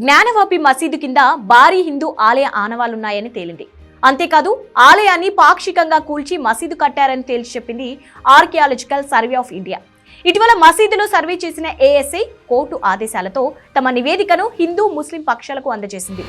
జ్ఞానవాపి మసీదు కింద భారీ హిందూ ఆలయ ఆనవాళ్లున్నాయని తేలింది. అంతేకాదు ఆలయాన్ని పాక్షికంగా కూల్చి మసీదు కట్టారని తేల్చి చెప్పింది ఆర్కియాలజికల్ సర్వే ఆఫ్ ఇండియా. ఇటీవల మసీదులో సర్వే చేసిన ఏఎస్ఐ కోర్టు ఆదేశాలతో తమ నివేదికను హిందూ ముస్లిం పక్షాలకు అందజేసింది.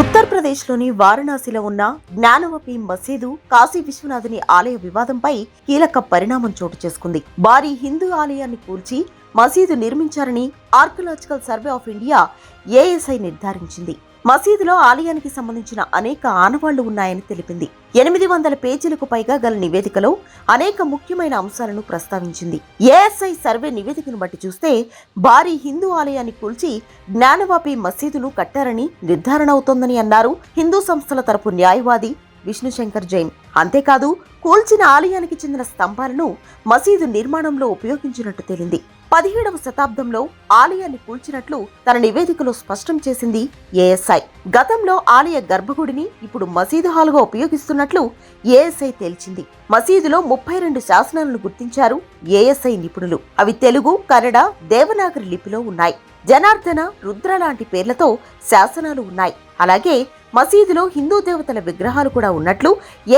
ఉత్తరప్రదేశ్లోని వారణాసిలో ఉన్న జ్ఞానవాపి మసీదు కాశీ విశ్వనాథుని ఆలయ వివాదంపై కీలక పరిణామం చోటు చేసుకుంది. భారీ హిందూ ఆలయాన్ని కూల్చి మసీదు నిర్మించారని archaeological survey of India ASI నిర్ధారించింది. మసీదులో ఆలయానికి సంబంధించిన అనేక ఆనవాళ్లు ఉన్నాయని తెలిపింది. 800 పేజీలకు పైగా గల నివేదికలో అనేక ముఖ్యమైన అంశాలను ప్రస్తావించింది. ఏఎస్ఐ సర్వే నివేదికను బట్టి చూస్తే భారీ హిందూ ఆలయాన్ని కూల్చి జ్ఞానవాపి మసీదును కట్టారని నిర్ధారణ అవుతోందని అన్నారు హిందూ సంస్థల తరపు న్యాయవాది విష్ణుశంకర్ జైన్. అంతేకాదు కూల్చిన ఆలయానికి చెందిన స్తంభాలను మసీదు నిర్మాణంలో ఉపయోగించినట్టు తేలింది. 17వ శతాబ్దంలో ఆలయాన్ని కూల్చినట్లు తన నివేదికలో స్పష్టం చేసింది ఏఎస్ఐ. గతంలో ఆలయ గర్భగుడిని ఇప్పుడు మసీదు హాలుగా ఉపయోగిస్తున్నట్లు ఏఎస్ఐ తేల్చింది. మసీదులో 32 శాసనాలను గుర్తించారు ఏఎస్ఐ నిపుణులు. అవి తెలుగు, కన్నడ, దేవనాగరి లిపిలో ఉన్నాయి. జనార్దన, రుద్ర లాంటి పేర్లతో శాసనాలు ఉన్నాయి. అలాగే మసీదులో హిందూ దేవతల విగ్రహాలు కూడా ఉన్నట్లు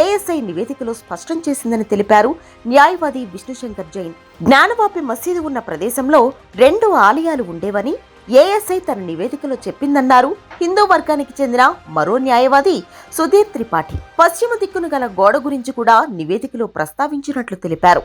ఏఎస్ఐ నివేదికలో స్పష్టం చేసిందని తెలిపారు న్యాయవాది విష్ణుశంకర్ జైన్. జ్ఞానవాపి మసీదు ఉన్న ప్రదేశంలో 2 ఆలయాలు ఉండేవని ఏఎస్ఐ తన నివేదికలో చెప్పిందన్నారు హిందూ వర్గానికి చెందిన మరో న్యాయవాది సుధీర్ త్రిపాఠి. పశ్చిమ దిక్కును గల గోడ గురించి కూడా నివేదికలో ప్రస్తావించినట్లు తెలిపారు.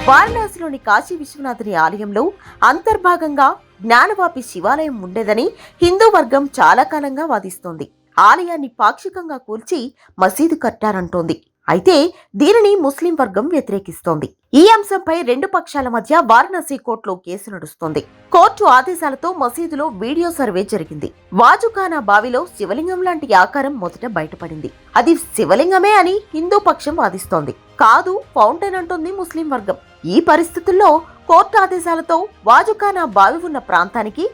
వారణాసిలోని కాశీ విశ్వనాథుని ఆలయంలో అంతర్భాగంగా జ్ఞానవాపి శివాలయం ఉండేదని హిందూ వర్గం చాలా కాలంగా వాదిస్తోంది. ఆలయాన్ని పాక్షికంగా కూల్చి మసీదు కట్టారంటోంది. అయితే దీనిని ముస్లిం వర్గం వ్యతిరేకిస్తోంది. ఈ అంశంపై 2 పక్షాల మధ్య వారణాసి కోర్టులో కేసు నడుస్తోంది. కోర్టు ఆదేశాలతో మసీదులో వీడియో సర్వే జరిగింది. వాజుఖానా బావిలో శివలింగం లాంటి ఆకారం మొదట బయటపడింది. అది శివలింగమే అని హిందూ పక్షం వాదిస్తోంది. కాదు, ఫౌంటైన్ అంటోంది ముస్లిం వర్గం. ఈ పరిస్థితుల్లో కోర్టు ఆదేశాలతో వాజుఖానా బావి ఉన్న ప్రాంతానికి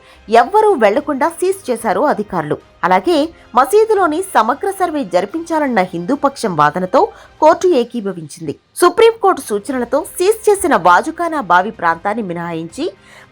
ఎవ్వరూ వెళ్లకుండా సీజ్ చేశారు అధికారులు. అలాగే మసీదులోని సమగ్ర సర్వే జరిపించాలన్న హిందూ పక్షం వాదనతో కోర్టు ఏకీభవించింది. సుప్రీంకోర్టు సూచనలతో సీజ్ చేసిన వాజుఖానా బావి ప్రాంతాన్ని మినహాయించి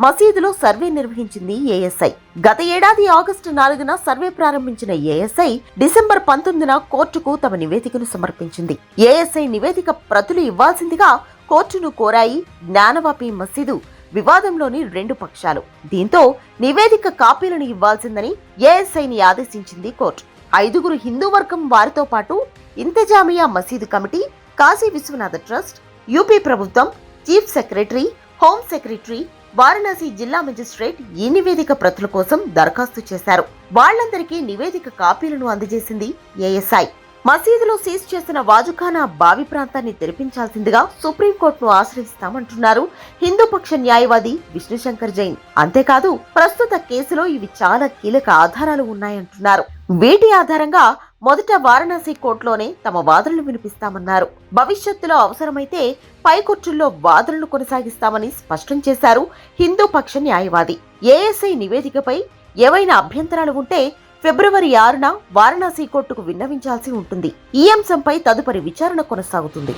మసీదులో సర్వే నిర్వహించింది ఏఎస్ఐ. గత ఏడాది ఆగస్టు 4న సర్వే ప్రారంభించిన ఏఎస్ఐ డిసెంబర్ 19న కోర్టుకు తమ నివేదికను సమర్పించింది. ఏఎస్ఐ నివేదిక ప్రతులు ఇవ్వాల్సిందిగా కోర్టును కోరాయి జ్ఞానవాపి మసీదు వివాదంలోని 2 పక్షాలు. దీంతో నివేదిక కాపీలను ఇవ్వాల్సిందని ఏఎస్ఐని ఆదేశించింది కోర్టు. 5గురు హిందూ వర్గం వారితో పాటు ఇంతజామియా మసీదు committee, Kashi Vishwanath trust, UP ప్రభుత్వం, chief secretary, home secretary, Varanasi జిల్లా మెజిస్ట్రేట్ ఈ నివేదిక ప్రతుల కోసం దరఖాస్తు చేశారు. వాళ్లందరికీ నివేదిక కాపీలను అందజేసింది ఏఎస్ఐ. మసీదులో సీజ్ చేసిన వాజుఖానా బావి ప్రాంతాన్ని తెరిపించాల్సిందిగా సుప్రీంకోర్టును ఆశ్రయిస్తామంటున్నారు హిందూ పక్ష న్యాయవాది విష్ణుశంకర్ జైన్. అంతేకాదు ప్రస్తుత కేసులో ఇవి చాలా కీలక ఆధారాలు ఉన్నాయంటున్నారు. వీటి ఆధారంగా మొదట వారణాసి కోర్టులోనే తమ వాదనలు వినిపిస్తామన్నారు. భవిష్యత్తులో అవసరమైతే పై కోర్టుల్లో వాదనలు కొనసాగిస్తామని స్పష్టం చేశారు హిందూ పక్ష న్యాయవాది. ఏఎస్ఐ నివేదికపై ఏవైనా అభ్యంతరాలు ఉంటే ఫిబ్రవరి 6న వారణాసి కోర్టుకు విన్నవించాల్సి ఉంటుంది. ఈ అంశంపై తదుపరి విచారణ కొనసాగుతుంది.